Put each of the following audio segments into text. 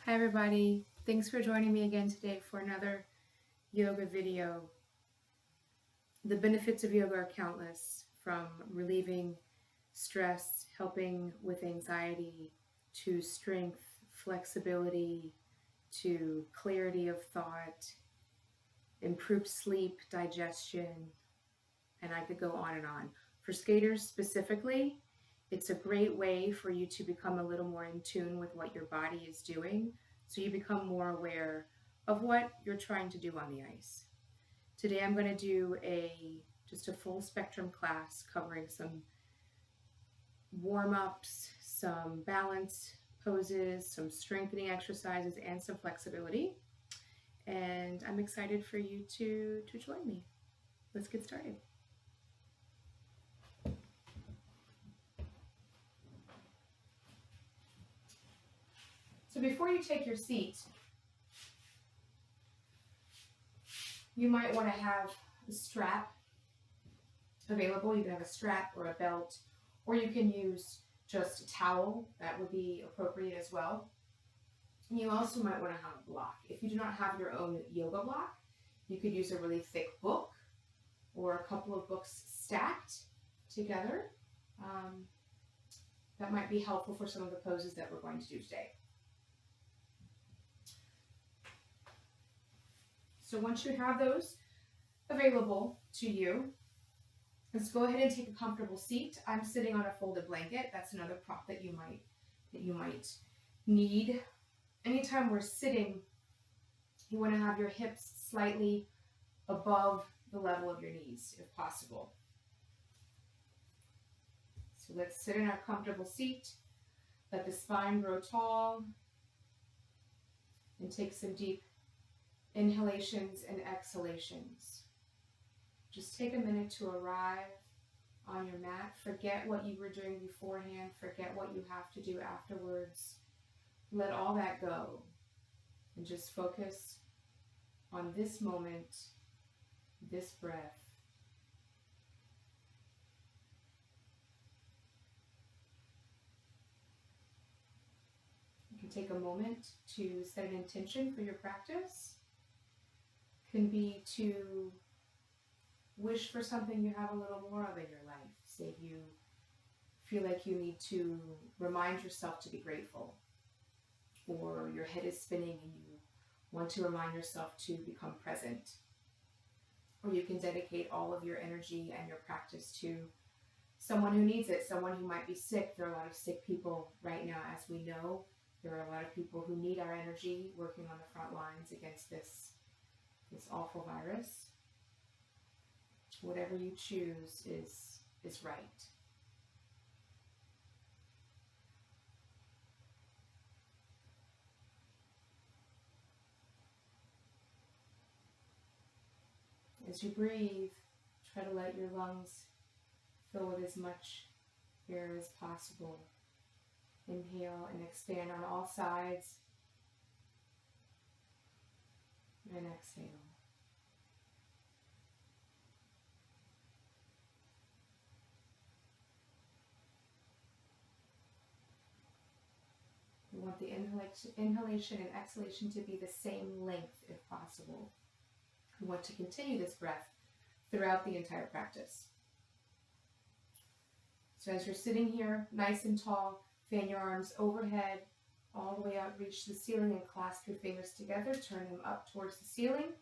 Hi everybody, thanks for joining me again today for another yoga video. The benefits of yoga are countless, from relieving stress, helping with anxiety, to strength, flexibility, to clarity of thought, improved sleep, digestion, and I could go on and on. For skaters specifically, it's a great way for you to become a little more in tune with what your body is doing, so you become more aware of what you're trying to do on the ice. Today I'm going to do just a full spectrum class covering some warm-ups, some balance poses, some strengthening exercises, and some flexibility. And I'm excited for you to join me. Let's get started. So before you take your seat, you might want to have a strap available. You can have a strap or a belt, or you can use just a towel. That would be appropriate as well. You also might want to have a block. If you do not have your own yoga block, you could use a really thick book or a couple of books stacked together. That might be helpful for some of the poses that we're going to do today. So once you have those available to you, let's go ahead and take a comfortable seat. I'm sitting on a folded blanket. That's another prop that you might need. Anytime we're sitting, you want to have your hips slightly above the level of your knees, if possible. So let's sit in our comfortable seat. Let the spine grow tall, and take some deep inhalations and exhalations. Just take a minute to arrive on your mat. Forget what you were doing beforehand. Forget what you have to do afterwards. Let all that go and just focus on this moment, this breath. You can take a moment to set an intention for your practice. Can be to wish for something you have a little more of in your life. Say you feel like you need to remind yourself to be grateful, or your head is spinning and you want to remind yourself to become present. Or you can dedicate all of your energy and your practice to someone who needs it, someone who might be sick. There are a lot of sick people right now, as we know. There are a lot of people who need our energy working on the front lines against this awful virus. Whatever you choose is right. As you breathe, try to let your lungs fill with as much air as possible. Inhale and expand on all sides. And exhale. You want the inhalation and exhalation to be the same length if possible. You want to continue this breath throughout the entire practice. So as you're sitting here nice and tall, fan your arms overhead, all the way out, reach the ceiling and clasp your fingers together, turn them up towards the ceiling.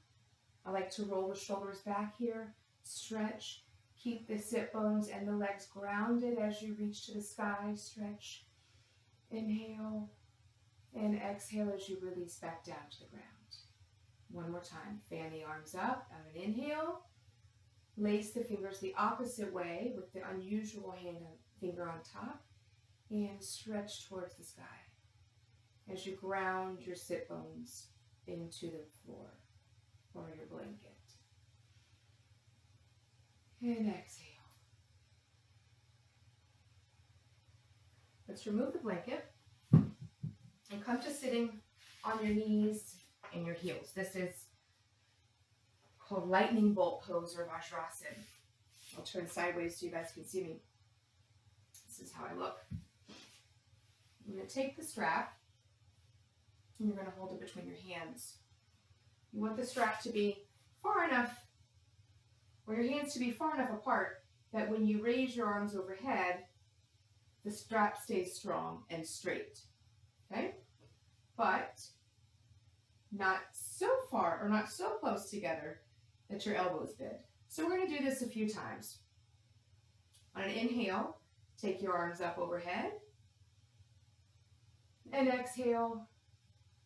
I like to roll the shoulders back here, stretch, keep the sit bones and the legs grounded as you reach to the sky, stretch, inhale, and exhale as you release back down to the ground. One more time, fan the arms up, on an inhale, lace the fingers the opposite way with the unusual finger on top, and stretch towards the sky as you ground your sit bones into the floor or your blanket. And exhale. Let's remove the blanket and come to sitting on your knees and your heels. This is called lightning bolt pose or Vajrasana. I'll turn sideways so you guys can see me. This is how I look. I'm going to take the strap And you're going to hold it between your hands. You want the strap to be far enough, or your hands to be far enough apart that when you raise your arms overhead, the strap stays strong and straight. Okay? But not so far or not so close together that your elbows bend. So we're going to do this a few times. On an inhale, take your arms up overhead. And exhale,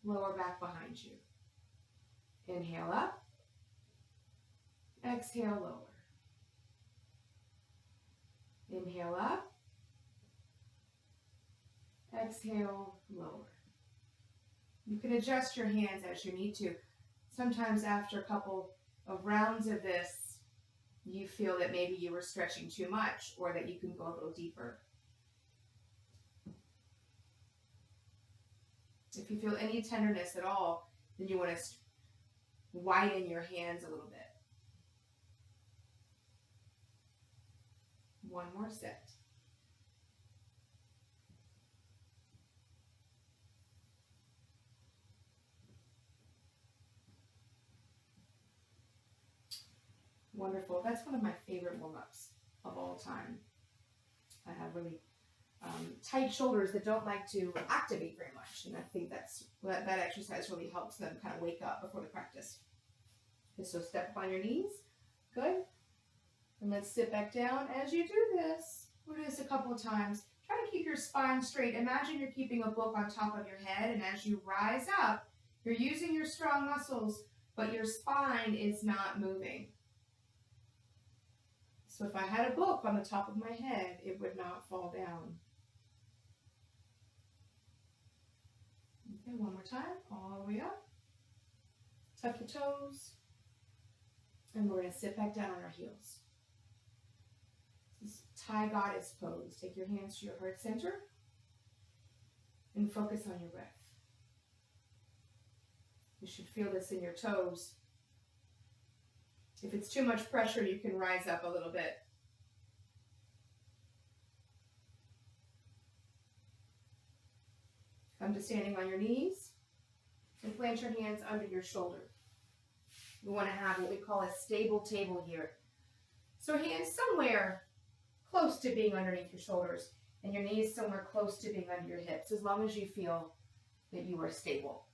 lower back behind you. Inhale up. Exhale, lower. Inhale up. Exhale, lower. You can adjust your hands as you need to. Sometimes after a couple of rounds of this, you feel that maybe you were stretching too much or that you can go a little deeper. If you feel any tenderness at all, then you want to widen your hands a little bit. One more set. Wonderful. That's one of my favorite warm-ups of all time. I have really tight shoulders that don't like to activate very much, and I think that exercise really helps them kind of wake up before the practice. Okay, so step up on your knees. Good. And let's sit back down. As you do this, we'll do this a couple of times. Try to keep your spine straight. Imagine you're keeping a book on top of your head, and as you rise up, you're using your strong muscles, but your spine is not moving. So if I had a book on the top of my head, it would not fall down. Okay, one more time, all the way up. Tuck your toes. And we're going to sit back down on our heels. This is Thai goddess pose. Take your hands to your heart center and focus on your breath. You should feel this in your toes. If it's too much pressure, you can rise up a little bit. Come to standing on your knees and plant your hands under your shoulder. We want to have what we call a stable table here. So hands somewhere close to being underneath your shoulders and your knees somewhere close to being under your hips, as long as you feel that you are stable.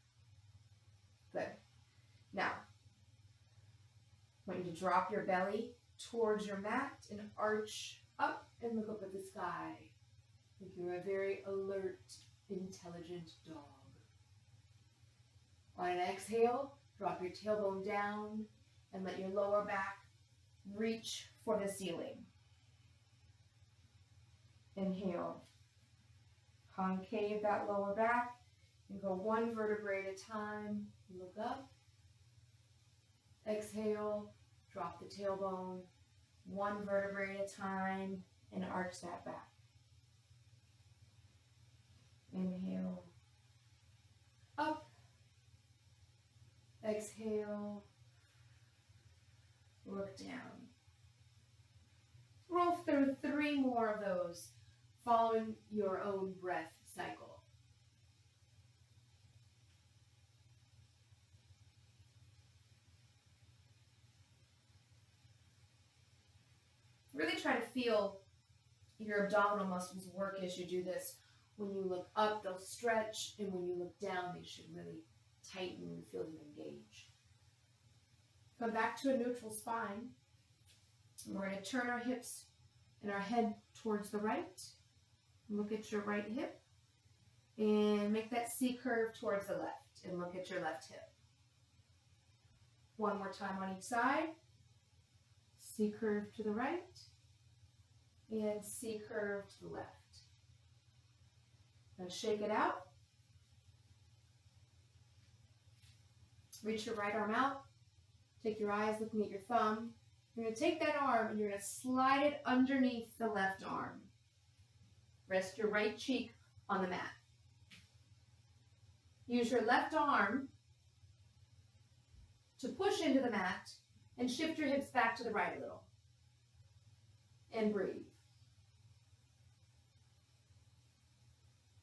Good. Now, I want you to drop your belly towards your mat and arch up and look up at the sky. Like you're a very alert, intelligent dog. On an exhale, drop your tailbone down and let your lower back reach for the ceiling. Inhale. Concave that lower back and go one vertebrae at a time. Look up. Exhale, drop the tailbone, one vertebrae at a time, and arch that back. Inhale, up. Exhale, look down. Roll through 3 more of those, following your own breath cycle. Really try to feel your abdominal muscles work as you do this. When you look up, they'll stretch, and when you look down, they should really tighten and feel them engage. Come back to a neutral spine. And we're going to turn our hips and our head towards the right. Look at your right hip. And make that C curve towards the left. And look at your left hip. One more time on each side. C curve to the right. And C curve to the left. Now shake it out. Reach your right arm out. Take your eyes looking at your thumb. You're going to take that arm and you're going to slide it underneath the left arm. Rest your right cheek on the mat. Use your left arm to push into the mat and shift your hips back to the right a little. And breathe.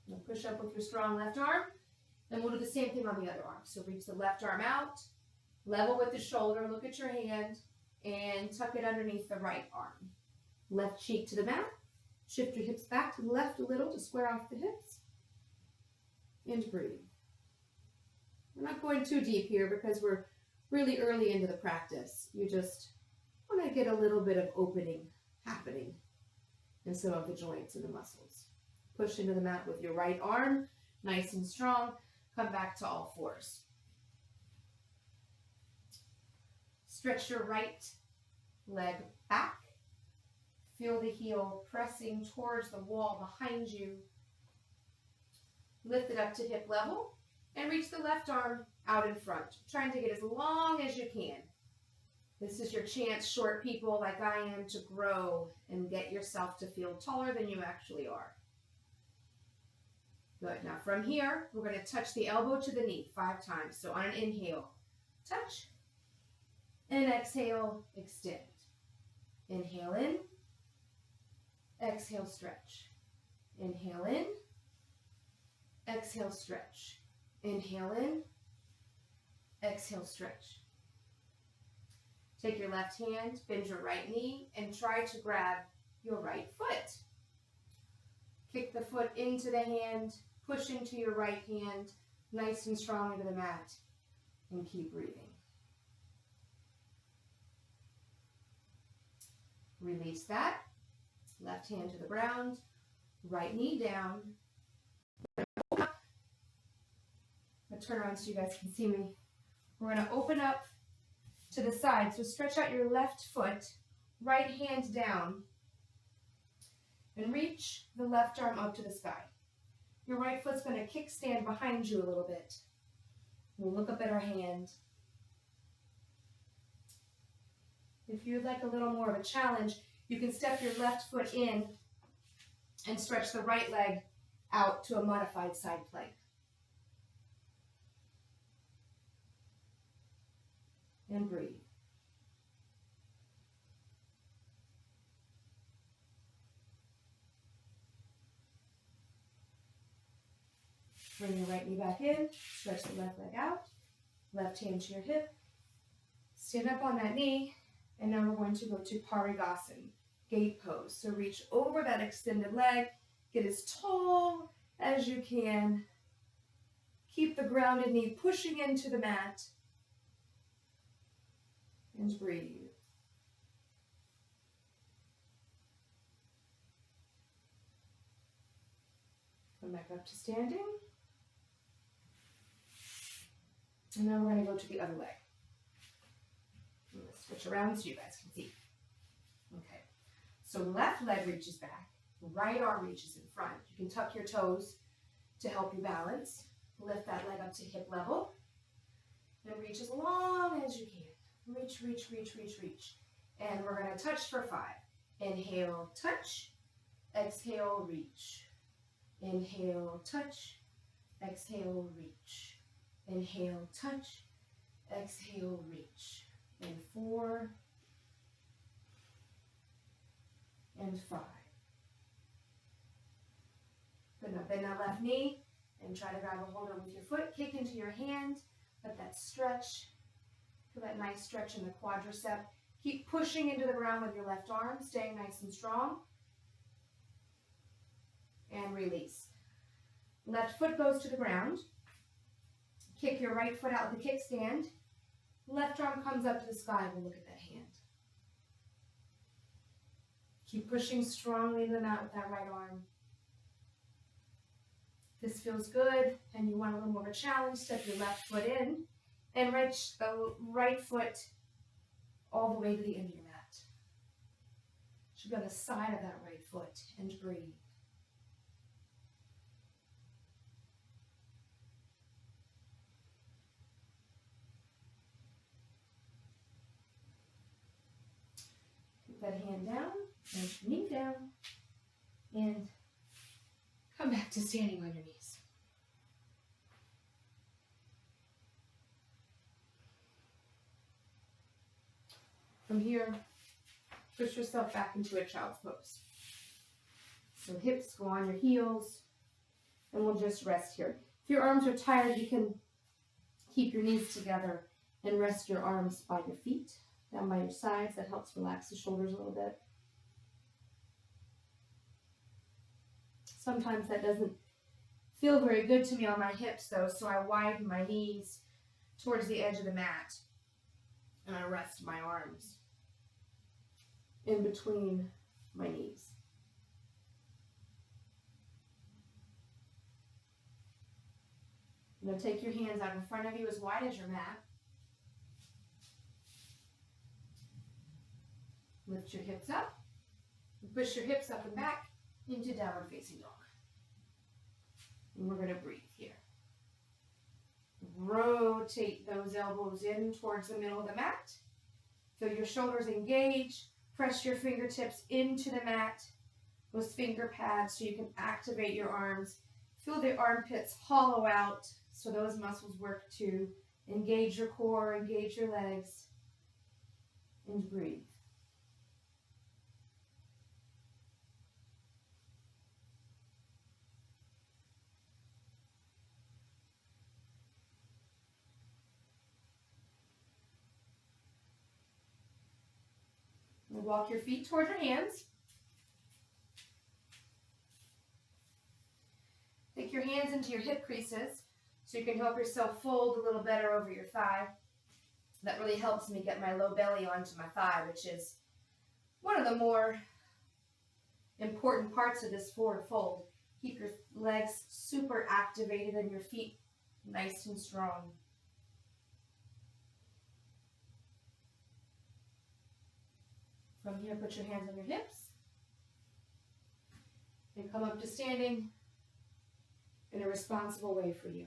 Now push up with your strong left arm And we'll do the same thing on the other arm. So reach the left arm out, level with the shoulder, look at your hand, and tuck it underneath the right arm. Left cheek to the mat. Shift your hips back to the left a little to square off the hips. And breathe. We're not going too deep here because we're really early into the practice. You just want to get a little bit of opening happening in some of the joints and the muscles. Push into the mat with your right arm, nice and strong. Come back to all fours. Stretch your right leg back. Feel the heel pressing towards the wall behind you. Lift it up to hip level and reach the left arm out in front, trying to get as long as you can. This is your chance, short people like I am, to grow and get yourself to feel taller than you actually are. Good. Now from here, we're going to touch the elbow to the knee 5 times. So on an inhale, touch. And exhale, extend. Inhale in. Exhale, stretch. Inhale in. Exhale, stretch. Inhale in. Exhale, stretch. Take your left hand, bend your right knee, and try to grab your right foot. Kick the foot into the hand, push into your right hand, nice and strong into the mat, and keep breathing. Release that. Left hand to the ground, right knee down. I'm going to turn around so you guys can see me. We're going to open up to the side. So stretch out your left foot, right hand down, and reach the left arm up to the sky. Your right foot's going to kickstand behind you a little bit. We'll look up at our hand. If you'd like a little more of a challenge, you can step your left foot in and stretch the right leg out to a modified side plank. And breathe. Bring your right knee back in, stretch the left leg out, left hand to your hip. Stand up on that knee, and now we're going to go to Parigasana, gate pose. So reach over that extended leg, get as tall as you can. Keep the grounded knee pushing into the mat. And breathe. Come back up to standing. And now we're going to go to the other leg. Let's switch around so you guys can see. Okay. So left leg reaches back. Right arm reaches in front. You can tuck your toes to help you balance. Lift that leg up to hip level. And reach as long as you can. Reach, reach, reach, reach, reach. And we're going to touch for 5. Inhale, touch. Exhale, reach. Inhale, touch. Exhale, reach. Inhale, touch. Exhale, reach. And 4. And 5. Good. Now bend that left knee and try to grab a holder with your foot. Kick into your hand. Let that stretch. Feel that nice stretch in the quadricep. Keep pushing into the ground with your left arm, staying nice and strong. And release. Left foot goes to the ground. Kick your right foot out with a kickstand. Left arm comes up to the sky. We'll look at that hand. Keep pushing strongly into the mat with that right arm. If this feels good and you want a little more of a challenge, step your left foot in and reach the right foot all the way to the end of your mat. Should be on the side of that right foot, and breathe. Put that hand down, and knee down, and come back to standing on your knees. From here, push yourself back into a child's pose. So hips go on your heels, and we'll just rest here. If your arms are tired, you can keep your knees together and rest your arms by your feet, down by your sides. That helps relax the shoulders a little bit. Sometimes that doesn't feel very good to me on my hips though, so I widen my knees towards the edge of the mat and I rest my arms in between my knees. Now take your hands out in front of you as wide as your mat. Lift your hips up. Push your hips up and back into downward facing dog. And we're going to breathe here. Rotate those elbows in towards the middle of the mat. Feel your shoulders engage. Press your fingertips into the mat. Those finger pads so you can activate your arms. Feel the armpits hollow out so those muscles work to engage your core, engage your legs, and breathe. Walk your feet towards your hands. Take your hands into your hip creases so you can help yourself fold a little better over your thigh. That really helps me get my low belly onto my thigh, which is one of the more important parts of this forward fold. Keep your legs super activated and your feet nice and strong. From here, put your hands on your hips and come up to standing in a responsible way for you.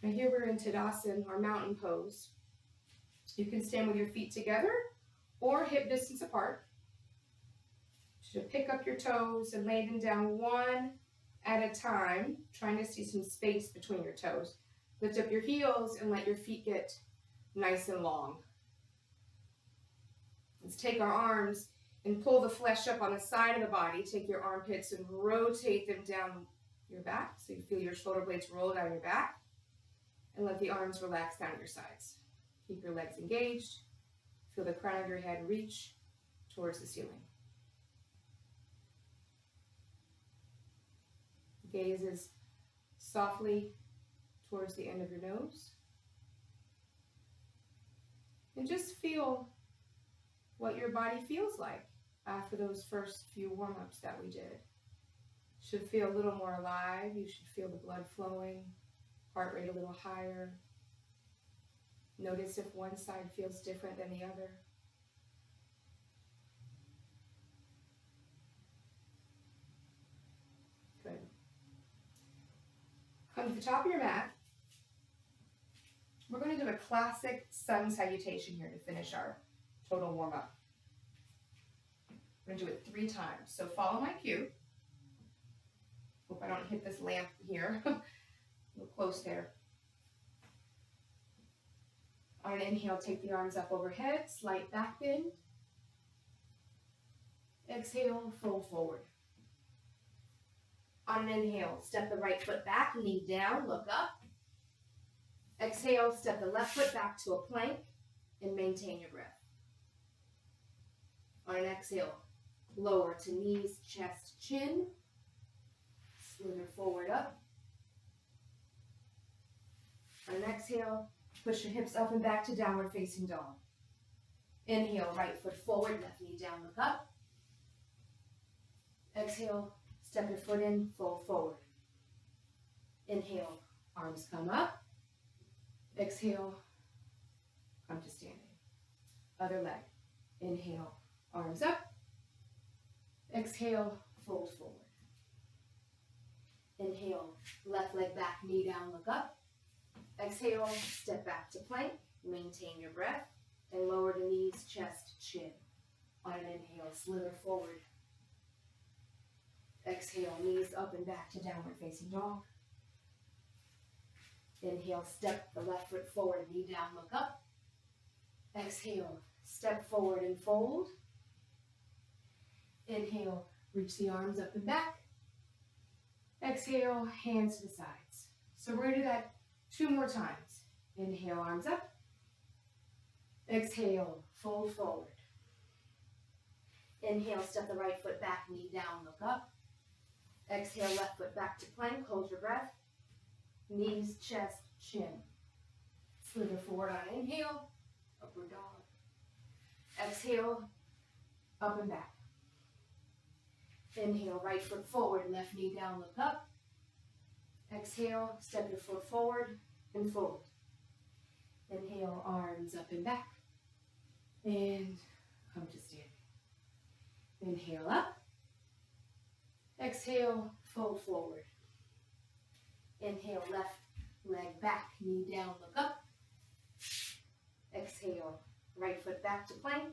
And here we're in Tadasana, or mountain pose. You can stand with your feet together or hip distance apart. So pick up your toes and lay them down one at a time, trying to see some space between your toes. Lift up your heels and let your feet get nice and long. Let's take our arms and pull the flesh up on the side of the body. Take your armpits and rotate them down your back so you feel your shoulder blades roll down your back. And let the arms relax down your sides. Keep your legs engaged. Feel the crown of your head reach towards the ceiling. Gaze is softly towards the end of your nose. And just feel what your body feels like after those first few warm-ups that we did. Should feel a little more alive. You should feel the blood flowing, heart rate a little higher. Notice if one side feels different than the other. Good. Come to the top of your mat. We're going to do a classic sun salutation here to finish our total warm-up. We're going to do it 3 times. So follow my cue. Hope I don't hit this lamp here. A little close there. On an inhale, take the arms up overhead, slight back bend. Exhale, fold forward. On an inhale, step the right foot back, knee down, look up. Exhale, step the left foot back to a plank and maintain your breath. On an exhale, lower to knees, chest, chin. Slither forward up. On an exhale, push your hips up and back to downward facing dog. Inhale, right foot forward, left knee down, look up. Exhale, step your foot in, fold forward. Inhale, arms come up. Exhale, come to standing. Other leg. Inhale, arms up. Exhale, fold forward. Inhale, left leg back, knee down, look up. Exhale, step back to plank, maintain your breath, and lower the knees, chest, chin. On an inhale, slither forward. Exhale, knees up and back to downward facing dog. Inhale, step the left foot forward, knee down, look up. Exhale, step forward and fold. Inhale, reach the arms up and back. Exhale, hands to the sides. So we're going to do that 2 more times. Inhale, arms up. Exhale, fold forward. Inhale, step the right foot back, knee down, look up. Exhale, left foot back to plank, hold your breath. Knees, chest, chin. Slither forward on inhale, upward dog. Exhale, up and back. Inhale, right foot forward, left knee down, look up. Exhale, step your foot forward and fold. Inhale, arms up and back. And come to standing. Inhale up. Exhale, fold forward. Inhale, left leg back, knee down, look up. Exhale, right foot back to plank.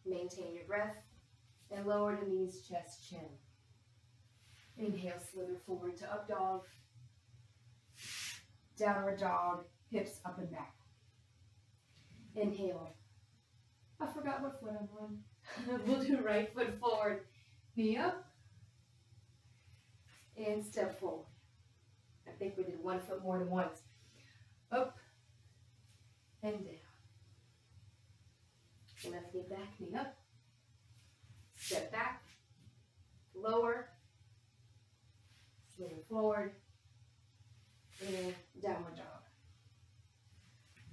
Maintain your breath. And lower the knees, chest, chin. Inhale, slither forward to up dog. Downward dog, hips up and back. Inhale. I forgot what foot I'm on. We'll do right foot forward, knee up, and step forward. I think we did 1 foot more than once. Up and down. Left knee back, knee up. Step back, lower, slither forward, and downward dog.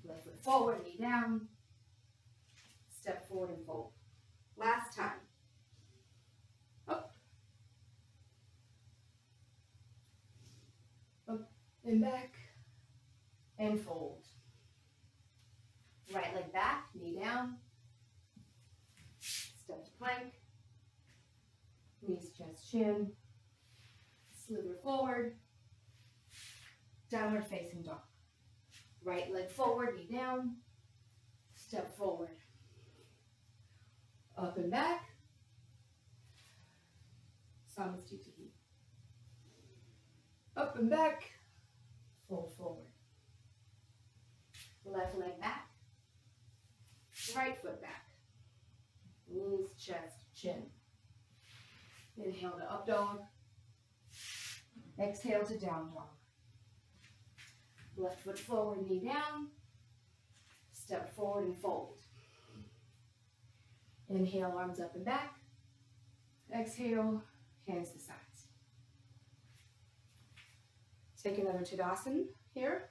Left foot forward, knee down. Step forward and fold. Last time. Up. Up and back. And fold. Right leg back, knee down. Step to plank. Knees, chest, chin. Slither forward. Downward facing dog. Right leg forward, knee down. Step forward. Up and back. Samastitihi. Up and back. Fold forward. Left leg back. Right foot back. Knees, chest, chin. Inhale to up dog. Exhale to down dog. Left foot forward, knee down. Step forward and fold. Inhale, arms up and back. Exhale, hands to sides. Take another Tadasana here.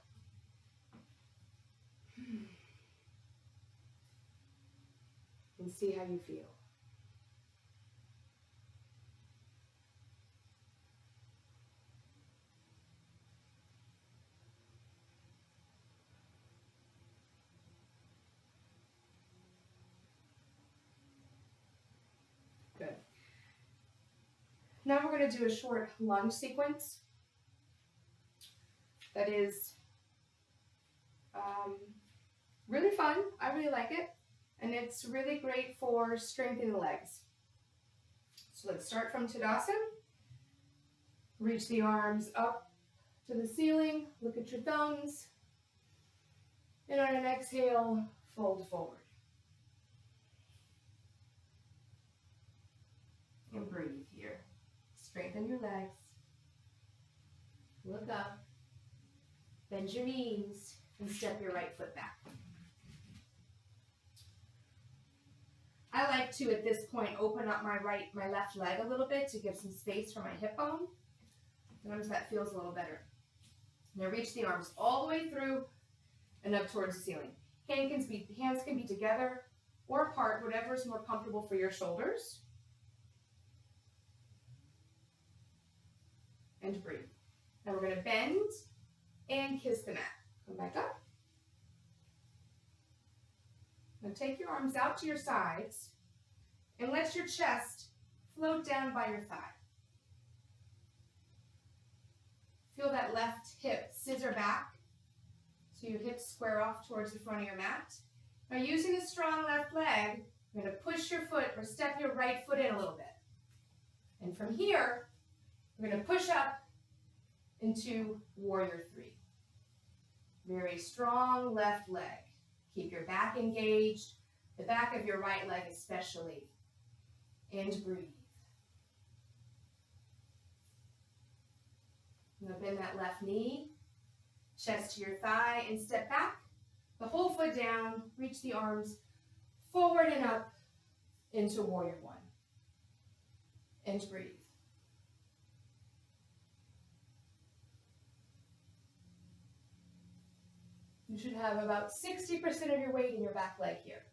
And see how you feel. Good. Now we're going to do a short lunge sequence. That is really fun. I really like it. And it's really great for strengthening the legs. So let's start from Tadasana. Reach the arms up to the ceiling. Look at your thumbs. And on an exhale, fold forward. And breathe here. Strengthen your legs. Look up. Bend your knees and step your right foot back. I like to, at this point, open up my left leg a little bit to give some space for my hip bone. Notice that feels a little better. Now reach the arms all the way through and up towards the ceiling. Hands can be together or apart, whatever is more comfortable for your shoulders. And breathe. Now we're going to bend and kiss the mat. Come back up. Now take your arms out to your sides and let your chest float down by your thigh. Feel that left hip scissor back so your hips square off towards the front of your mat. Now using a strong left leg, you're going to push your foot or step your right foot in a little bit. And from here, we're going to push up into Warrior 3. Very strong left leg. Keep your back engaged, the back of your right leg especially. And breathe. that left knee, chest to your thigh, and step back. The whole foot down, reach the arms forward and up into warrior one. And breathe. You should have about 60% of your weight in your back leg here.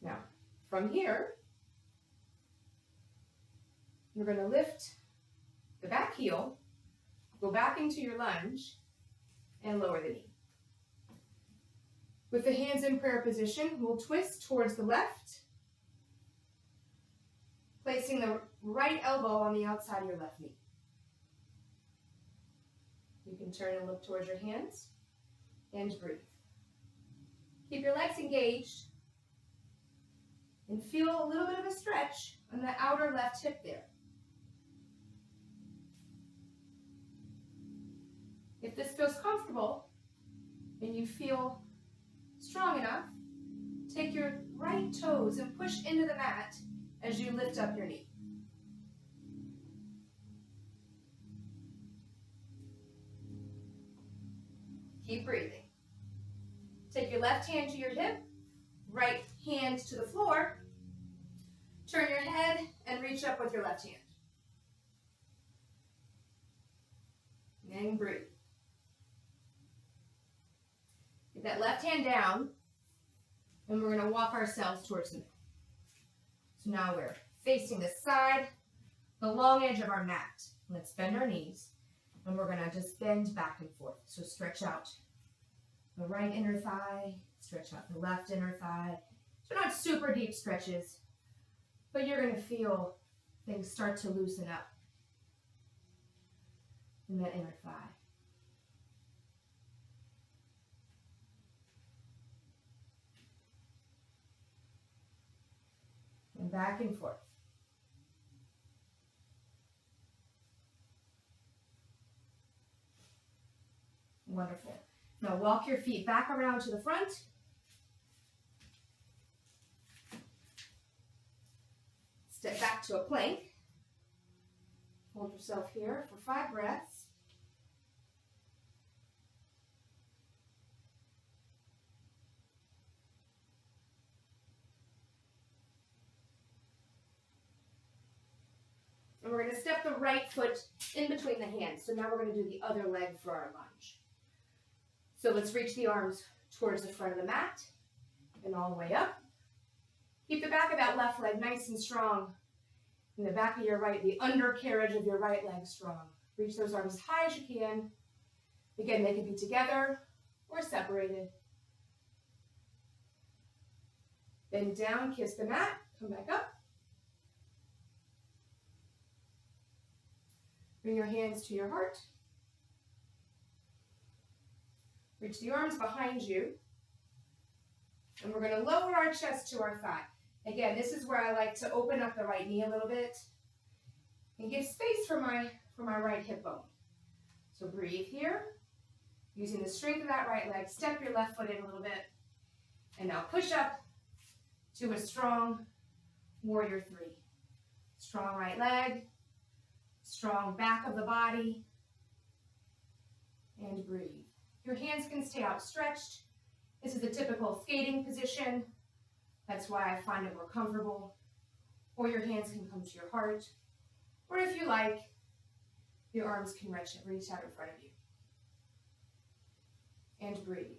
Now, from here, you're going to lift the back heel, go back into your lunge, and lower the knee. With the hands in prayer position, we'll twist towards the left, placing the right elbow on the outside of your left knee. You can turn and look towards your hands and breathe. Keep your legs engaged and feel a little bit of a stretch on the outer left hip there. If this feels comfortable and you feel strong enough, take your right toes and push into the mat as you lift up your knee. Keep breathing. Take your left hand to your hip, right hand to the floor. Turn your head and reach up with your left hand. And breathe. Get that left hand down, and we're going to walk ourselves towards the middle. So now we're facing the side, the long edge of our mat. Let's bend our knees, and we're going to just bend back and forth. So stretch out the right inner thigh, stretch out the left inner thigh. So not super deep stretches, but you're going to feel things start to loosen up in that inner thigh. And back and forth. Wonderful. Now walk your feet back around to the front. Step back to a plank. Hold yourself here for 5 breaths. And we're going to step the right foot in between the hands. So now we're going to do the other leg for our lunge. So let's reach the arms towards the front of the mat and all the way up. Keep the back of that left leg nice and strong. And the back of your right, the undercarriage of your right leg strong. Reach those arms as high as you can. Again, they can be together or separated. Bend down, kiss the mat, come back up. Bring your hands to your heart. Reach the arms behind you. And we're going to lower our chest to our thigh. Again, this is where I like to open up the right knee a little bit and give space for my right hip bone. So breathe here. Using the strength of that right leg, step your left foot in a little bit. And now push up to a strong warrior 3. Strong right leg, strong back of the body, and breathe. Your hands can stay outstretched. This is a typical skating position. That's why I find it more comfortable. Or your hands can come to your heart. Or if you like, your arms can reach out in front of you. And breathe.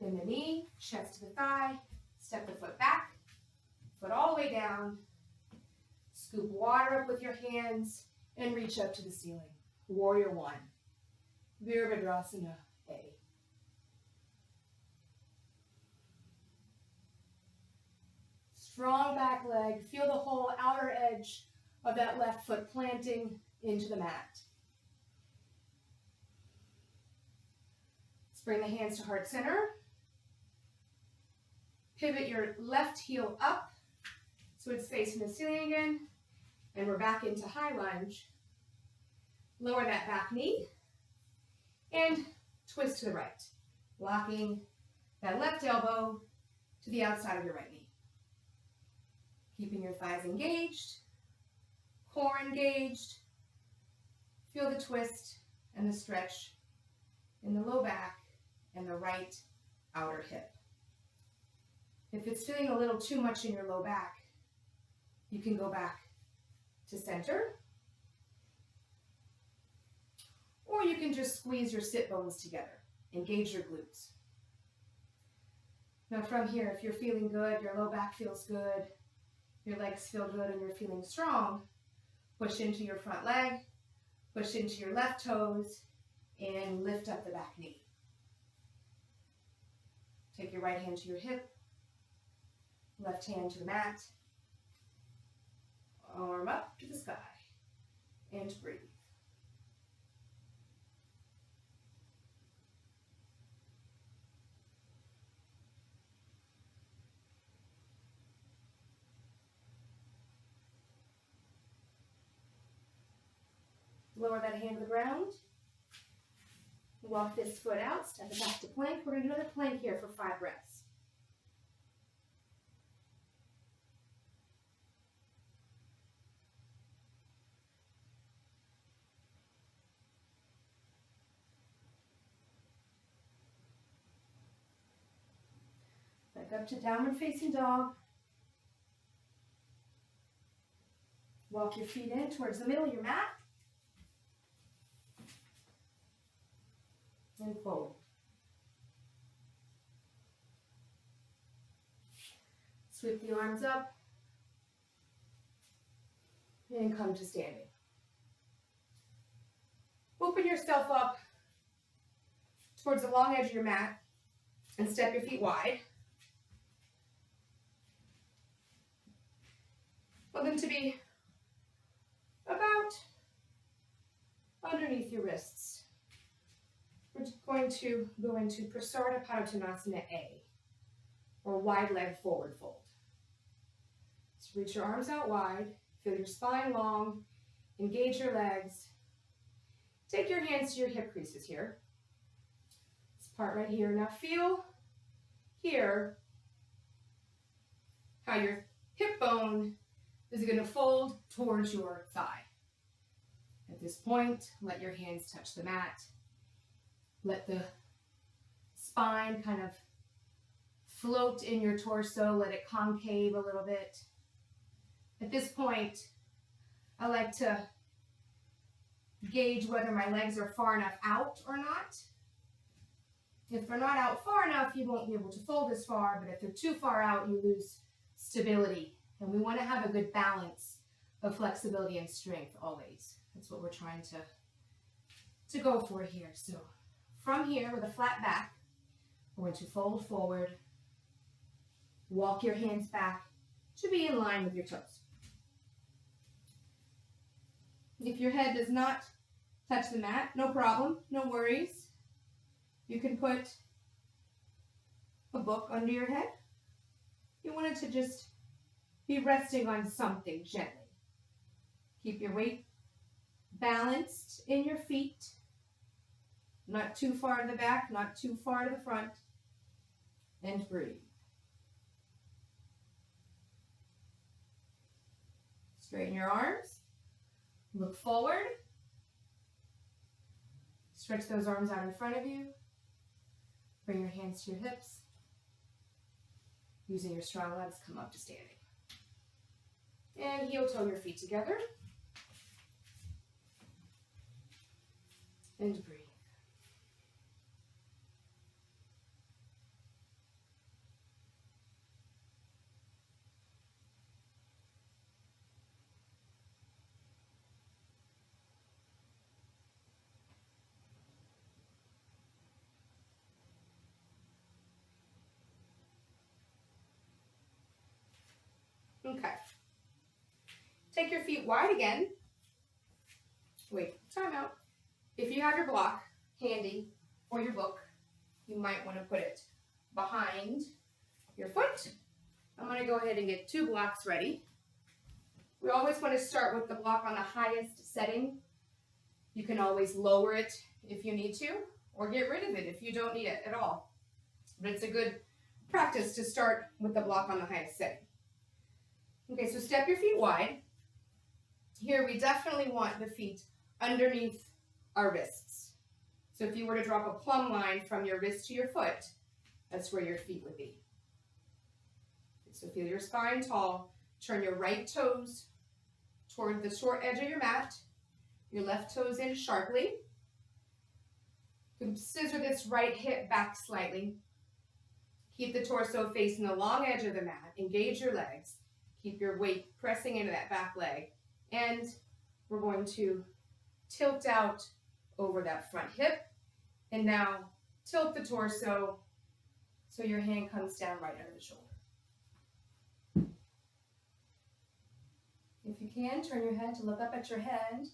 Bend the knee, chest to the thigh, step the foot back, foot all the way down. Scoop water up with your hands and reach up to the ceiling. Warrior 1. Virabhadrasana A. Strong back leg. Feel the whole outer edge of that left foot planting into the mat. Let's bring the hands to heart center. Pivot your left heel up so it's facing the ceiling again. And we're back into high lunge. Lower that back knee and twist to the right, locking that left elbow to the outside of your right knee. Keeping your thighs engaged, core engaged. Feel the twist and the stretch in the low back and the right outer hip. If it's feeling a little too much in your low back, you can go back to center, or you can just squeeze your sit bones together, engage your glutes. Now from here, if you're feeling good, your low back feels good, your legs feel good, and you're feeling strong, push into your front leg, push into your left toes, and lift up the back knee. Take your right hand to your hip, left hand to the mat, arm up to the sky, and breathe. Lower that hand to the ground. Walk this foot out, step it back to plank. We're going to do another plank here for 5 breaths. Back up to downward facing dog. Walk your feet in towards the middle of your mat. And fold. Sweep the arms up and come to standing. Open yourself up towards the long edge of your mat and step your feet wide. Want them to be about underneath your wrists. We're just going to go into Prasarita Padottanasana A, or wide leg forward fold. So reach your arms out wide, feel your spine long, engage your legs. Take your hands to your hip creases here. This part right here. Now feel here how your hip bone is going to fold towards your thigh. At this point, let your hands touch the mat. Let the spine kind of float in your torso. Let it concave a little bit. At this point, I like to gauge whether my legs are far enough out or not. If they're not out far enough, you won't be able to fold as far, but if they're too far out, you lose stability. And we want to have a good balance of flexibility and strength always. That's what we're trying to go for here. So from here with a flat back, we're going to fold forward, walk your hands back to be in line with your toes. If your head does not touch the mat, no problem, no worries. You can put a book under your head. You want it to just be resting on something gently. Keep your weight balanced in your feet. Not too far to the back, not too far to the front. And breathe. Straighten your arms. Look forward. Stretch those arms out in front of you. Bring your hands to your hips. Using your strong legs, come up to standing. And heel toe your feet together. And breathe. Okay. Take your feet wide again. Wait, time out. If you have your block handy or your book, you might want to put it behind your foot. I'm going to go ahead and get 2 blocks ready. We always want to start with the block on the highest setting. You can always lower it if you need to, or get rid of it if you don't need it at all. But it's a good practice to start with the block on the highest setting. Okay, so step your feet wide. Here we definitely want the feet underneath our wrists. So if you were to drop a plumb line from your wrist to your foot, that's where your feet would be. So feel your spine tall. Turn your right toes toward the short edge of your mat. Your left toes in sharply. You can scissor this right hip back slightly. Keep the torso facing the long edge of the mat. Engage your legs. Keep your weight pressing into that back leg. And we're going to tilt out over that front hip. And now tilt the torso so your hand comes down right under the shoulder. If you can, turn your head to look up at your head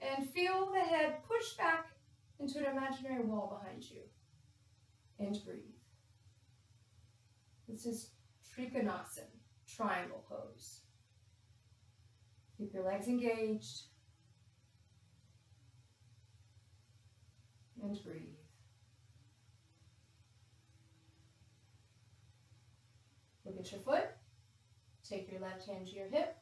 and feel the head push back into an imaginary wall behind you. And breathe. This is Trikonasana, triangle pose. Keep your legs engaged. And breathe. Look at your foot. Take your left hand to your hip.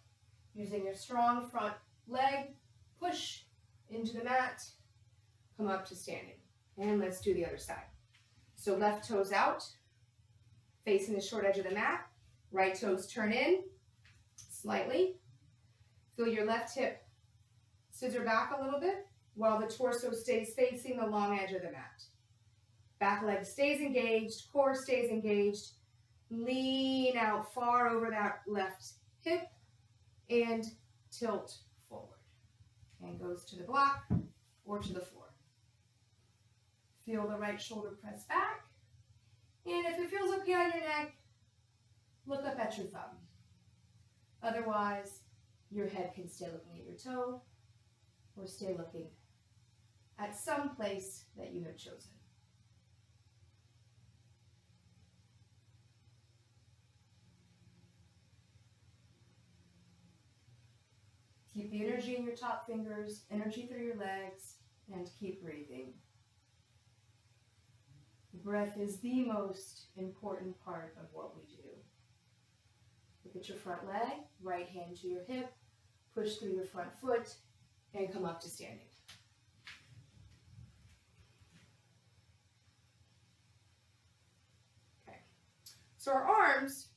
Using your strong front leg, push into the mat. Come up to standing. And let's do the other side. So left toes out, facing the short edge of the mat. Right toes turn in slightly. Feel your left hip scissor back a little bit while the torso stays facing the long edge of the mat. Back leg stays engaged, core stays engaged. Lean out far over that left hip and tilt forward. And goes to the block or to the floor. Feel the right shoulder press back. And if it feels okay on your neck, look up at your thumb. Otherwise, your head can stay looking at your toe or stay looking at some place that you have chosen. Keep the energy in your top fingers, energy through your legs, and keep breathing. Breath is the most important part of what we do. Look at your front leg, right hand to your hip, push through your front foot, and come up to standing. Okay, so our arms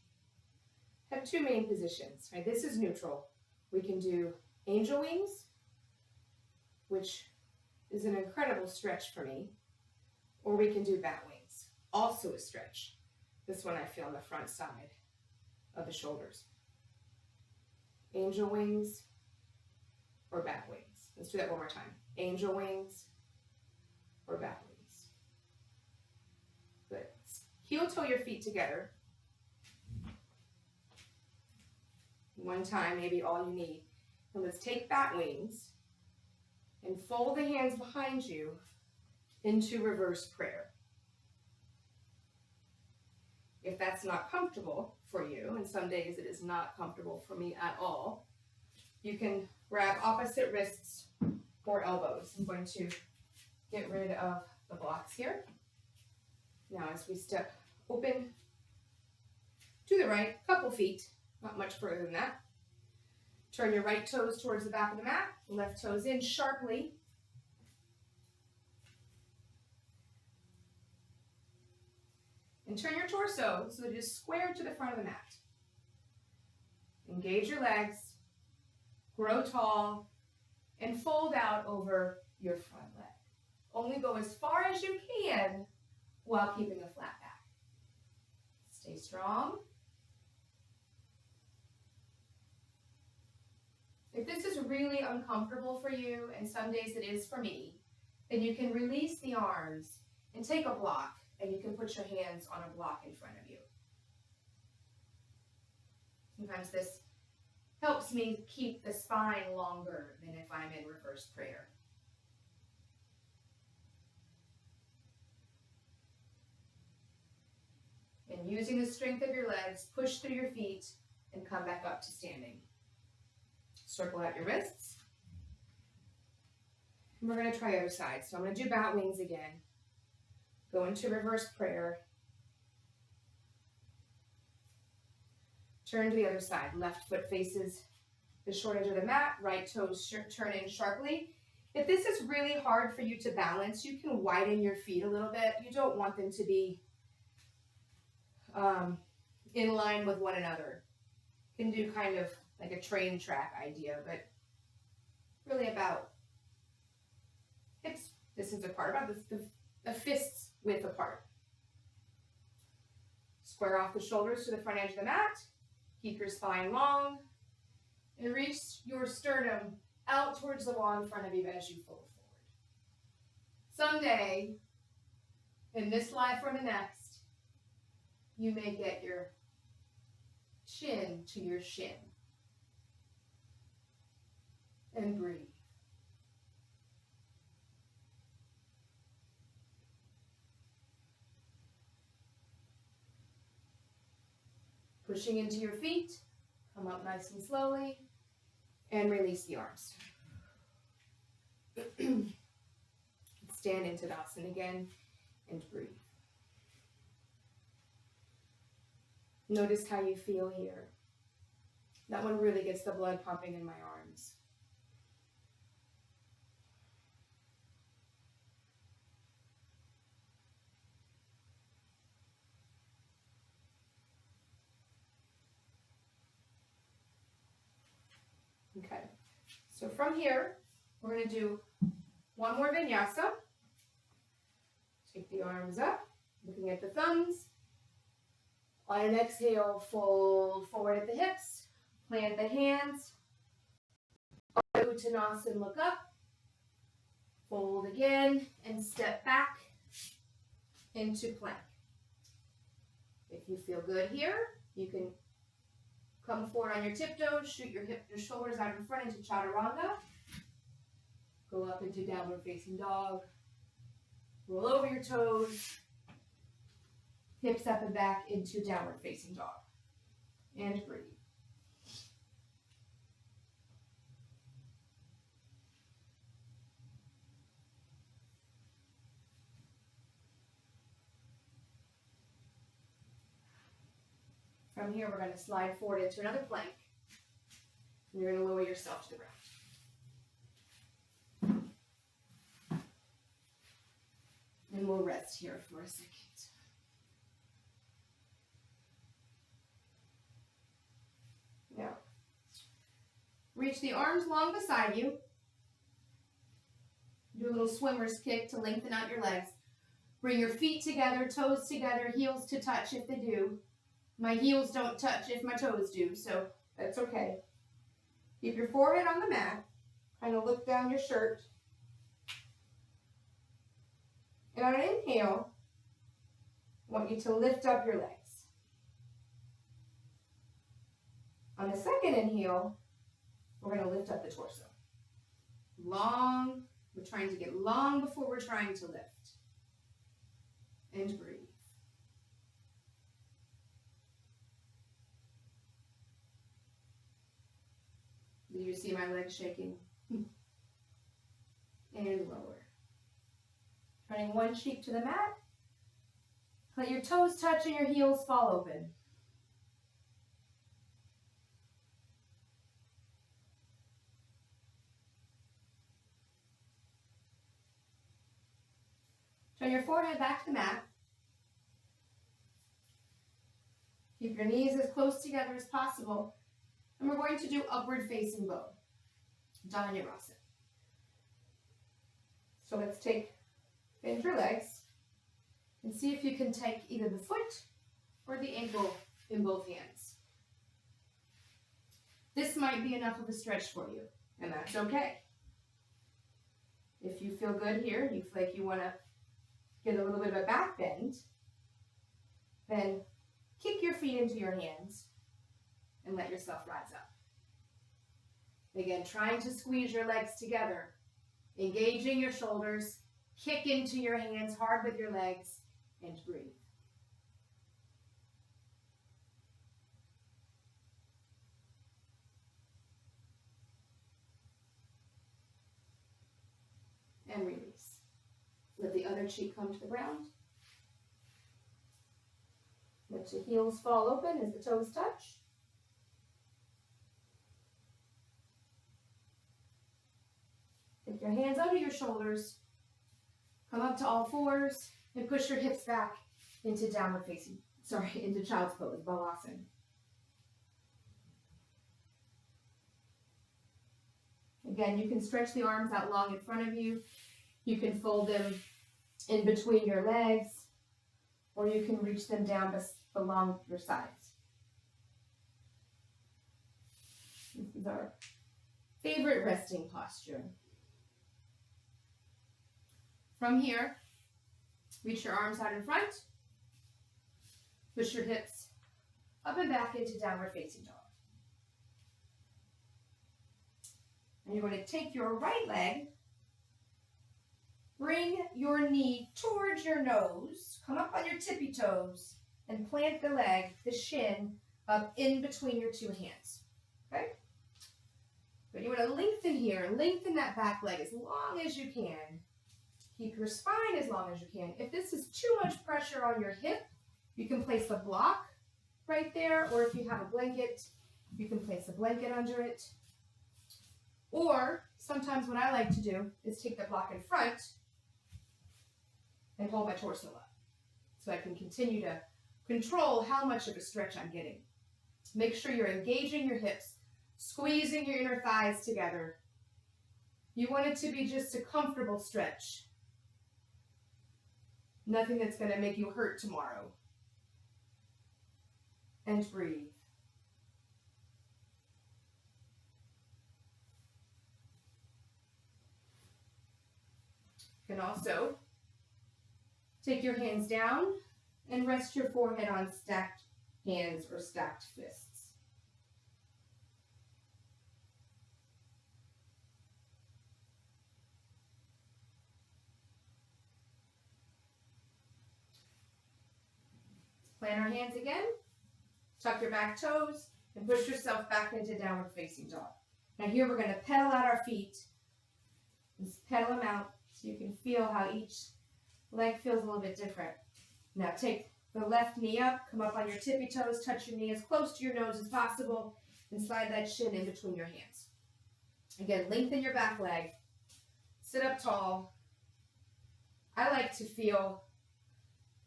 have two main positions, right? This is neutral. We can do angel wings, which is an incredible stretch for me, or we can do bat wings, also a stretch. This one I feel on the front side of the shoulders. Angel wings or bat wings. Let's do that one more time. Angel wings or bat wings. Good. Heel toe your feet together. One time, maybe all you need. And let's take bat wings and fold the hands behind you into reverse prayer. If that's not comfortable for you, and some days it is not comfortable for me at all, you can grab opposite wrists or elbows. I'm going to get rid of the blocks here. Now as we step open to the right, couple feet, not much further than that. Turn your right toes towards the back of the mat, left toes in sharply. And turn your torso so it is square to the front of the mat. Engage your legs, grow tall, and fold out over your front leg. Only go as far as you can while keeping a flat back. Stay strong. If this is really uncomfortable for you, and some days it is for me, then you can release the arms and take a block, and you can put your hands on a block in front of you. Sometimes this helps me keep the spine longer than if I'm in reverse prayer. And using the strength of your legs, push through your feet and come back up to standing. Circle out your wrists. And we're going to try the other side. So I'm going to do bat wings again. Go into reverse prayer. Turn to the other side. Left foot faces the short edge of the mat. Right toes turn in sharply. If this is really hard for you to balance, you can widen your feet a little bit. You don't want them to be in line with one another. You can do kind of like a train track idea, but really about hips distance apart, about the fists width apart. Square off the shoulders to the front edge of the mat. Keep your spine long. And reach your sternum out towards the wall in front of you as you fold forward. Someday, in this life or the next, you may get your chin to your shin. And breathe. Pushing into your feet, come up nice and slowly, and release the arms. Stand into Tadasana again, and breathe. Notice how you feel here. That one really gets the blood pumping in my arms. Okay, so from here, we're going to do one more vinyasa. Take the arms up, looking at the thumbs. On an exhale, fold forward at the hips, plant the hands. Uttanasana, look up, fold again, and step back into plank. If you feel good here, you can come forward on your tiptoes, shoot your shoulders out in front into chaturanga. Go up into downward facing dog. Roll over your toes. Hips up and back into downward facing dog. And breathe. From here, we're going to slide forward into another plank. And you're going to lower yourself to the ground. And we'll rest here for a second. Now, reach the arms long beside you. Do a little swimmer's kick to lengthen out your legs. Bring your feet together, toes together, heels to touch if they do. My heels don't touch if my toes do, so that's okay. Keep your forehead on the mat. Kind of look down your shirt. And on an inhale, I want you to lift up your legs. On the second inhale, we're going to lift up the torso. Long. We're trying to get long before we're trying to lift. And breathe. Do you see my legs shaking? And lower. Turning one cheek to the mat. Let your toes touch and your heels fall open. Turn your forehead back to the mat. Keep your knees as close together as possible. And we're going to do upward facing bow. Dhanurasana. So let's bend your legs and see if you can take either the foot or the ankle in both hands. This might be enough of a stretch for you, and that's okay. If you feel good here, you feel like you want to get a little bit of a back bend, then kick your feet into your hands and let yourself rise up. Again, trying to squeeze your legs together, engaging your shoulders, kick into your hands hard with your legs, and breathe. And release. Let the other cheek come to the ground. Let your heels fall open as the toes touch. Take your hands under your shoulders, come up to all fours, and push your hips back into into child's pose, Balasana. Again, you can stretch the arms out long in front of you. You can fold them in between your legs, or you can reach them down along your sides. This is our favorite resting posture. From here, reach your arms out in front, push your hips up and back into downward facing dog. And you're going to take your right leg, bring your knee towards your nose, come up on your tippy toes, and plant the leg, the shin, up in between your two hands. Okay? But you want to lengthen here, lengthen that back leg as long as you can. Keep your spine as long as you can. If this is too much pressure on your hip, you can place a block right there, or if you have a blanket, you can place a blanket under it. Or sometimes what I like to do is take the block in front and hold my torso up so I can continue to control how much of a stretch I'm getting. Make sure you're engaging your hips, squeezing your inner thighs together. You want it to be just a comfortable stretch. Nothing that's going to make you hurt tomorrow. And breathe. You can also take your hands down and rest your forehead on stacked hands or stacked fists. Plant our hands again. Tuck your back toes and push yourself back into downward facing dog. Now here we're going to pedal out our feet. Just pedal them out so you can feel how each leg feels a little bit different. Now take the left knee up, come up on your tippy toes, touch your knee as close to your nose as possible, and slide that shin in between your hands. Again, lengthen your back leg. Sit up tall. I like to feel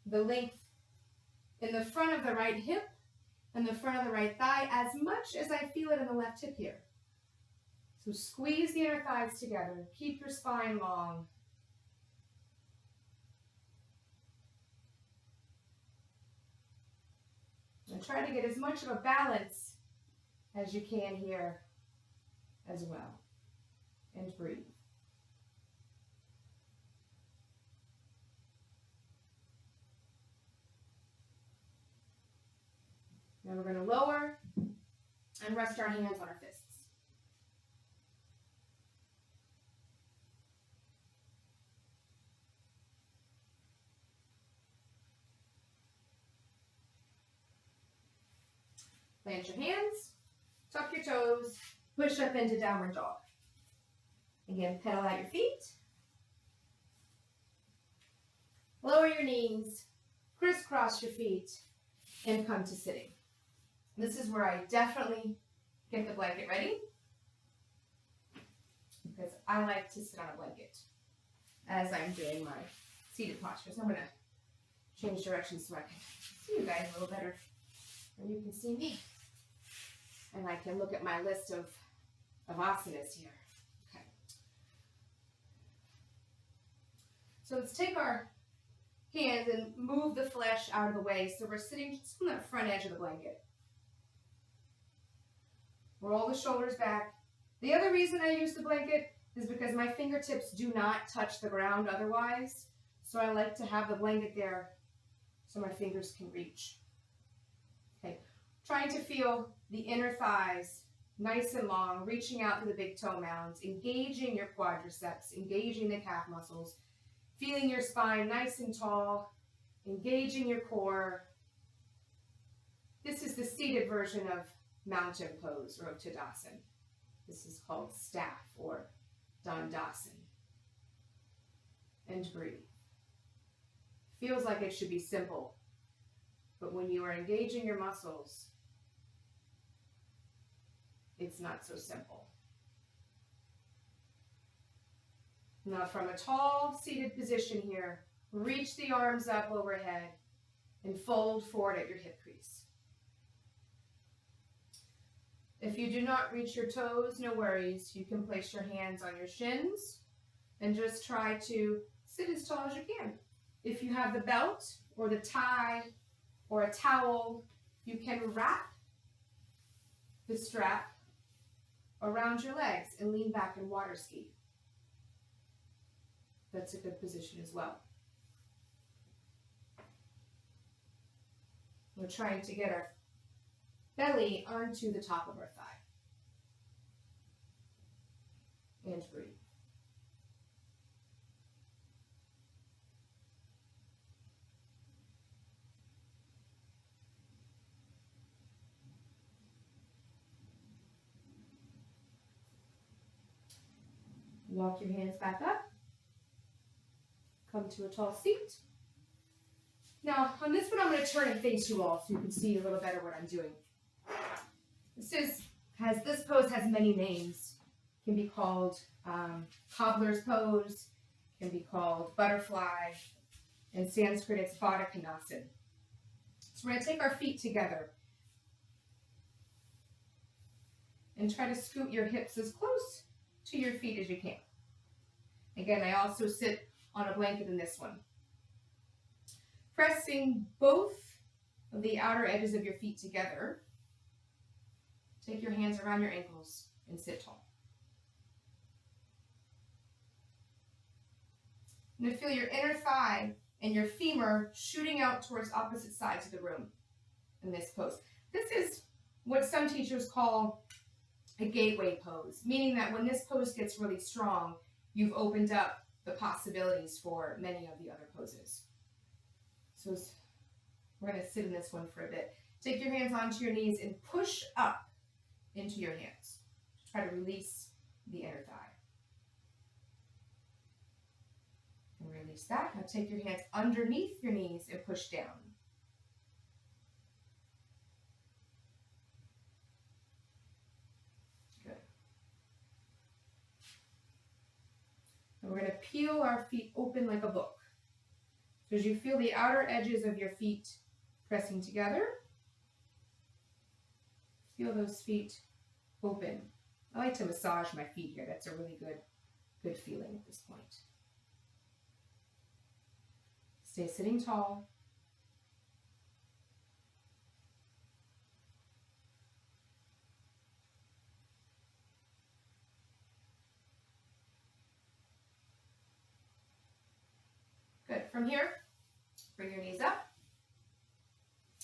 the length in the front of the right hip and the front of the right thigh as much as I feel it in the left hip here. So squeeze the inner thighs together. Keep your spine long. And try to get as much of a balance as you can here as well. And breathe. Now we're going to lower and rest our hands on our fists. Plant your hands, tuck your toes, push up into downward dog. Again, pedal out your feet. Lower your knees, crisscross your feet, and come to sitting. This is where I definitely get the blanket ready because I like to sit on a blanket as I'm doing my seated posture. So I'm going to change directions so I can see you guys a little better and you can see me. And I can look at my list of asanas here. Okay. So let's take our hands and move the flesh out of the way so we're sitting just on the front edge of the blanket. Roll the shoulders back. The other reason I use the blanket is because my fingertips do not touch the ground otherwise. So I like to have the blanket there so my fingers can reach. Okay. Trying to feel the inner thighs nice and long, reaching out to the big toe mounds, engaging your quadriceps, engaging the calf muscles, feeling your spine nice and tall, engaging your core. This is the seated version of mountain pose or Tadasana. This is called staff or Dandasana. And breathe. Feels like it should be simple, but when you are engaging your muscles, it's not so simple. Now from a tall seated position here, reach the arms up overhead and fold forward at your hip crease. If you do not reach your toes, no worries. You can place your hands on your shins and just try to sit as tall as you can. If you have the belt or the tie or a towel, you can wrap the strap around your legs and lean back and water ski. That's a good position as well. We're trying to get our belly onto the top of our thigh. And breathe. Walk your hands back up. Come to a tall seat. Now, on this one, I'm going to turn and face you all so you can see a little better what I'm doing. This pose has many names. It can be called cobbler's pose, can be called butterfly. In Sanskrit, it's Baddha Konasana. So we're going to take our feet together and try to scoot your hips as close to your feet as you can. Again, I also sit on a blanket in this one. Pressing both of the outer edges of your feet together, take your hands around your ankles and sit tall. You're going to feel your inner thigh and your femur shooting out towards opposite sides of the room in this pose. This is what some teachers call a gateway pose, meaning that when this pose gets really strong, you've opened up the possibilities for many of the other poses. So we're going to sit in this one for a bit. Take your hands onto your knees and push up into your hands. Try to release the inner thigh. And release that. Now take your hands underneath your knees and push down. Good. And we're going to peel our feet open like a book. So as you feel the outer edges of your feet pressing together, feel those feet open. I like to massage my feet here. That's a really good feeling at this point. Stay sitting tall. Good. From here, bring your knees up.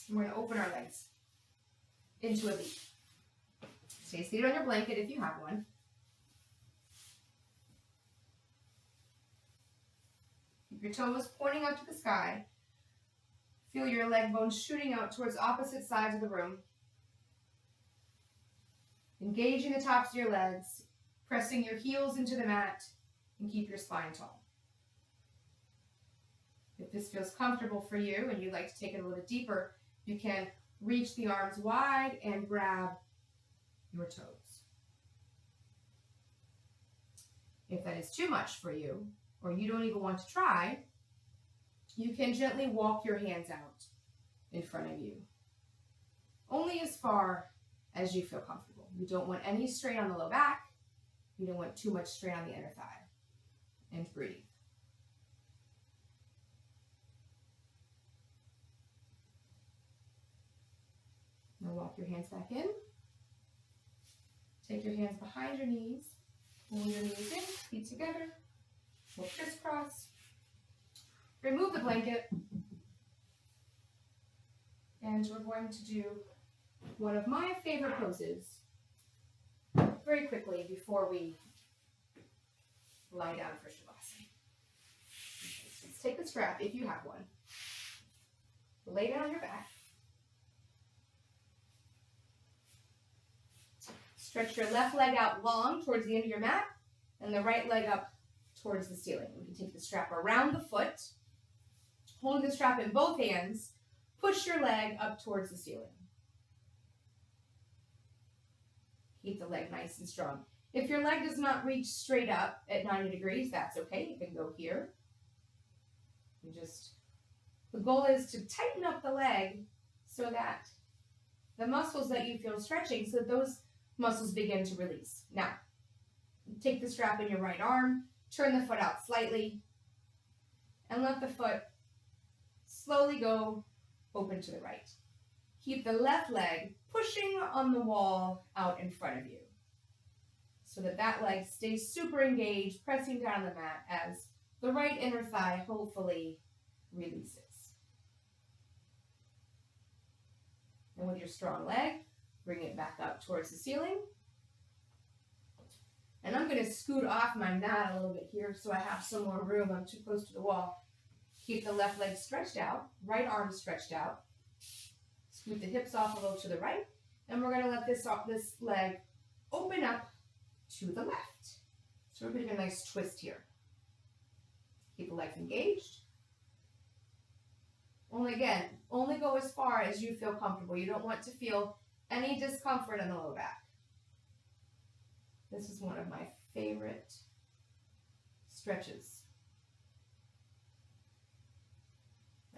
And we're going to open our legs into a V. Stay seated on your blanket if you have one. Keep your toes pointing up to the sky. Feel your leg bones shooting out towards opposite sides of the room. Engaging the tops of your legs, pressing your heels into the mat, and keep your spine tall. If this feels comfortable for you and you'd like to take it a little bit deeper, you can reach the arms wide and grab your toes. If that is too much for you, or you don't even want to try, you can gently walk your hands out in front of you. Only as far as you feel comfortable. You don't want any strain on the low back. You don't want too much strain on the inner thigh. And breathe. Now walk your hands back in. Take your hands behind your knees. Pull your knees in, feet together. We'll crisscross. Remove the blanket. And we're going to do one of my favorite poses very quickly before we lie down for Shavasana. Let's take the strap, if you have one. Lay down on your back. Stretch your left leg out long towards the end of your mat and the right leg up towards the ceiling. We can take the strap around the foot, holding the strap in both hands, push your leg up towards the ceiling. Keep the leg nice and strong. If your leg does not reach straight up at 90 degrees, that's okay. You can go here. And just, the goal is to tighten up the leg so that the muscles that you feel stretching, so that those muscles begin to release. Now, take the strap in your right arm, turn the foot out slightly, and let the foot slowly go open to the right. Keep the left leg pushing on the wall out in front of you so that that leg stays super engaged, pressing down on the mat as the right inner thigh hopefully releases. And with your strong leg, bring it back up towards the ceiling. And I'm going to scoot off my mat a little bit here so I have some more room. I'm too close to the wall. Keep the left leg stretched out, right arm stretched out. Scoot the hips off a little to the right. And we're going to let this leg open up to the left. So we're getting a nice twist here. Keep the legs engaged. Only go as far as you feel comfortable. You don't want to feel any discomfort in the low back. This is one of my favorite stretches.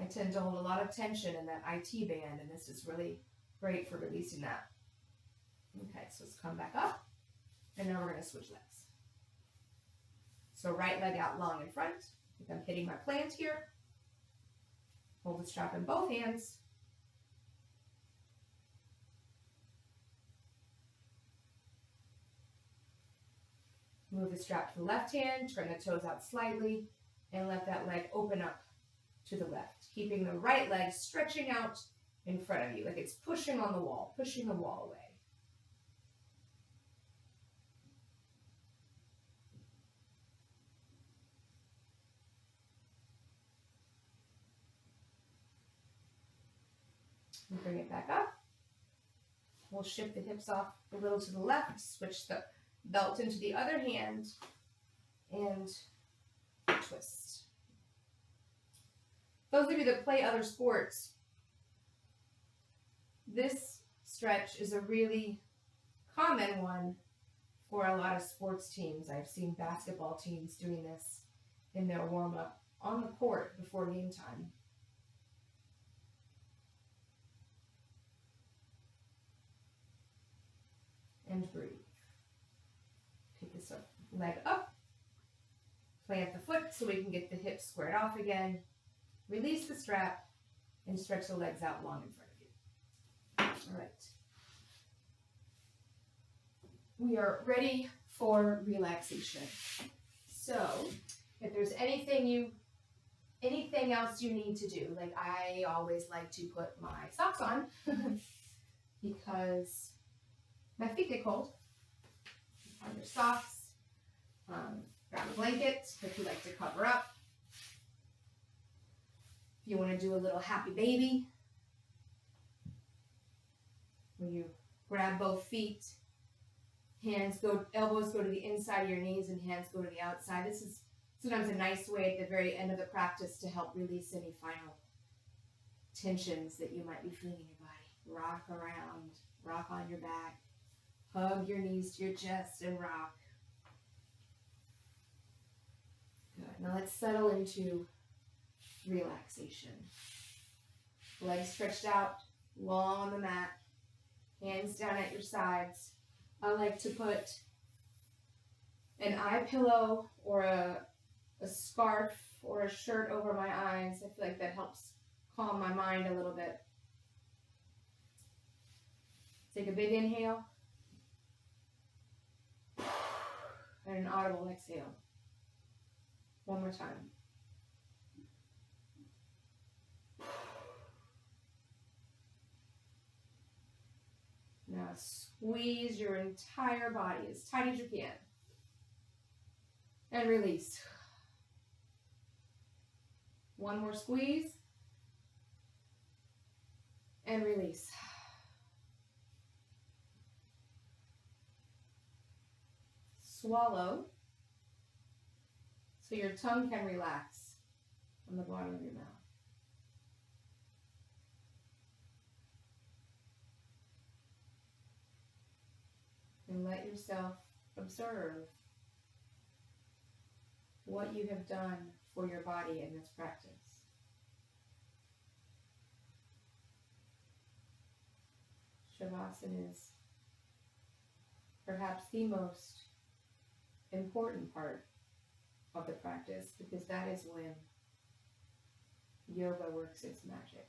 I tend to hold a lot of tension in that IT band, and this is really great for releasing that. Okay, so let's come back up, and now we're going to switch legs. So right leg out long in front. I think I'm hitting my plant here. Hold the strap in both hands. Move the strap to the left hand, turn the toes out slightly, and let that leg open up to the left, keeping the right leg stretching out in front of you, like it's pushing on the wall, pushing the wall away. And bring it back up. We'll shift the hips off a little to the left, switch the belt into the other hand, and twist. Those of you that play other sports, this stretch is a really common one for a lot of sports teams. I've seen basketball teams doing this in their warm-up on the court before game time. And breathe. Pick this leg up, plant the foot so we can get the hips squared off again, release the strap, and stretch the legs out long in front of you. All right. We are ready for relaxation. So, if there's anything else you need to do, like I always like to put my socks on because my feet get cold. On your socks, grab a blanket if you like to cover up. If you want to do a little happy baby, when you grab both feet, elbows go to the inside of your knees and hands go to the outside. This is sometimes a nice way at the very end of the practice to help release any final tensions that you might be feeling in your body. Rock around, rock on your back. Hug your knees to your chest and rock. Good. Now let's settle into relaxation. Legs stretched out, long on the mat. Hands down at your sides. I like to put an eye pillow or a scarf or a shirt over my eyes. I feel like that helps calm my mind a little bit. Take a big inhale. And an audible exhale. One more time. Now squeeze your entire body as tight as you can. And release. One more squeeze. And release. Swallow so your tongue can relax on the bottom of your mouth. And let yourself Observe what you have done for your body in this practice. Shavasana is perhaps the most important part of the practice because that is when yoga works its magic.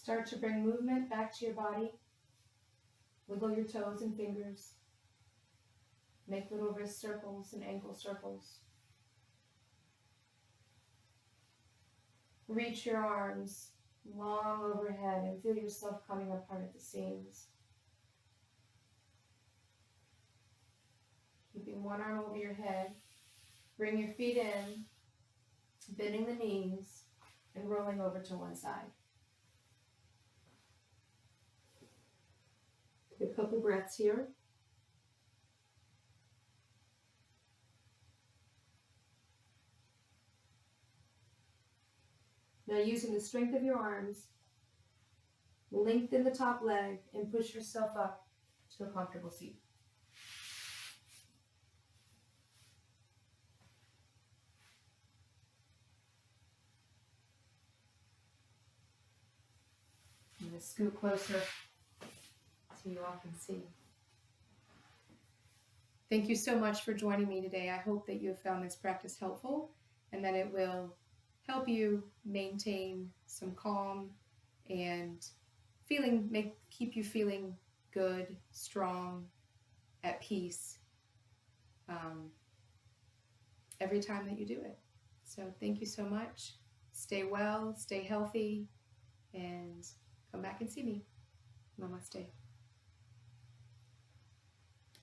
Start to bring movement back to your body. Wiggle your toes and fingers. Make little wrist circles and ankle circles. Reach your arms long overhead and feel yourself coming apart at the seams. Keeping one arm over your head. Bring your feet in, bending the knees and rolling over to one side. A couple breaths here. Now using the strength of your arms, lengthen the top leg and push yourself up to a comfortable seat. I'm going to scoot closer so you all can see. Thank you so much for joining me today. I hope that you have found this practice helpful and that it will help you maintain some calm and keep you feeling good, strong, at peace every time that you do it. So thank you so much. Stay well, stay healthy, and come back and see me. Namaste.